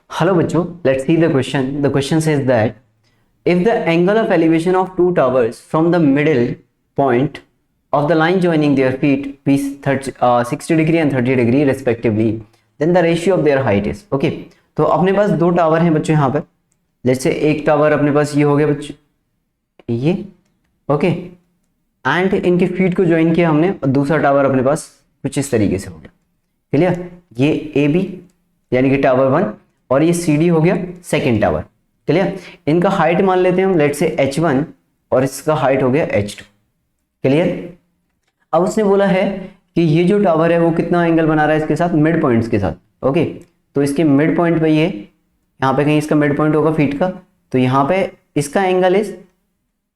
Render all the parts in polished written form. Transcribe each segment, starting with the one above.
Hello बच्चों, let's see the question. The question says that if the angle of elevation of two towers from the middle point of the line joining their feet be 60 degree and 30 degree respectively, then the ratio of their height is. Okay, तो अपने पास दो tower हैं बच्चों यहाँ पे. Let's say एक tower अपने पास ये हो गया बच्चों, ये ओके, एंड इनके फीट को ज्वाइन किया हमने और दूसरा टावर अपने पास कुछ इस तरीके से हो गया. क्लियर? ये ए बी यानी कि टावर वन और ये सी डी हो गया सेकेंड टावर. क्लियर? इनका हाइट मान लेते हैं हम, लेट से h1 और इसका हाइट हो गया h2. क्लियर? अब उसने बोला है कि ये जो टावर है वो कितना एंगल बना रहा है इसके साथ, मिड पॉइंट्स के साथ. ओके, तो इसके मिड पॉइंट पे ये यहाँ पे कहीं इसका मिड पॉइंट होगा फीट का, तो यहाँ पे इसका angle is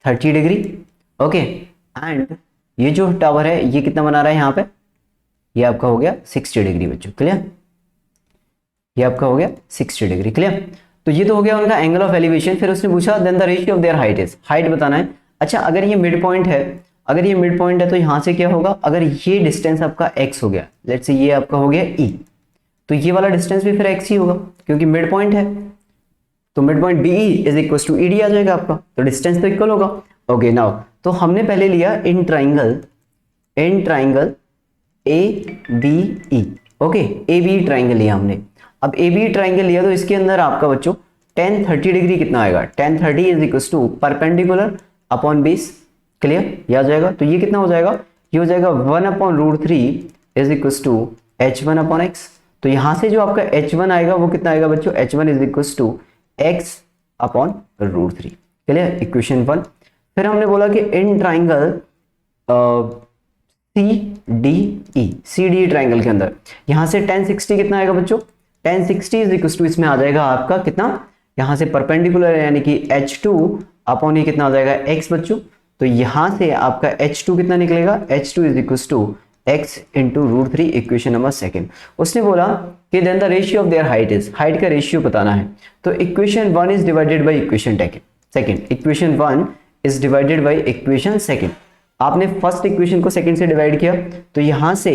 30 degree. Okay, and ये जो टावर है ये कितना बना रहा है यहाँ पे, ये आपका हो गया 60 डिग्री बच्चों. क्लियर? ये आपका हो गया 60 डिग्री. क्लियर? तो ये तो हो गया उनका एंगल ऑफ एलिवेशन. फिर उसने पूछा then the ratio of their height is, height बताना है. अच्छा, अगर ये मिड पॉइंट है, अगर ये मिड पॉइंट है तो यहाँ से क्या होगा, अगर ये डिस्टेंस आपका x हो गया, लेट्स से ये आपका हो गया e, तो ये वाला डिस्टेंस भी फिर x ही होगा क्योंकि मिड पॉइंट है. तो mid point B is equal to ED आ जाएगा आपका, तो डिस्टेंस तो इक्वल होगा. ओके, नाउ तो हमने पहले लिया in triangle A B E. Okay, A B triangle लिया हमने. अब ए बी ट्राइंगल लिया तो इसके अंदर आपका बच्चों tan 30 डिग्री कितना आएगा, tan 30 is equal to perpendicular upon base. Clear? ये आ जाएगा. तो ये कितना हो जाएगा, ये हो जाएगा 1/√3 is equal to h1 upon x. तो यहां से जो आपका h1 आएगा वो कितना आएगा बच्चों, h1 is equal to x upon √3. Clear? Equation 1. फिर हमने बोला कि in triangle C D triangle के अंदर यहां से tan 60 कितना आएगा बच्चों, tan 60 इज इक्वल टू इसमें आ जाएगा आपका कितना, यहां से परपेंडिकुलर यानी कि h2 अपॉन ये कितना आ जाएगा x बच्चों. तो यहां से आपका h2 कितना निकलेगा, h2 is equal to x into √3. Equation number second. उसने बोला कि then the ratio of their height is, height का रेशियो बताना है. तो equation 1 is divided by equation second. Equation 1 is divided by equation second. आपने फर्स्ट इक्वेशन को second से डिवाइड किया तो यहां से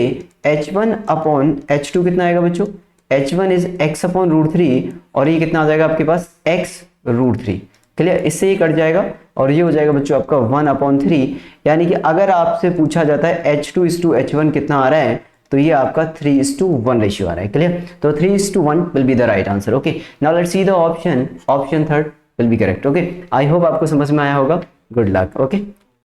h1 अपॉन h2 कितना आएगा बच्चों, h1 इज x अपॉन √3 और ये कितना आ जाएगा आपके पास x √3. क्लियर? इससे ये कट जाएगा और ये हो जाएगा बच्चों आपका 1/3. यानी कि अगर आपसे पूछा जाता है h2:h1 कितना आ रहा है तो ये आपका 3:1 रेशियो आ रहा है. क्लियर? तो 3:1 will be the right answer. Okay, now let's see the option third will be correct. Okay, I hope आपको समझ में आया होगा. Good luck. ओके.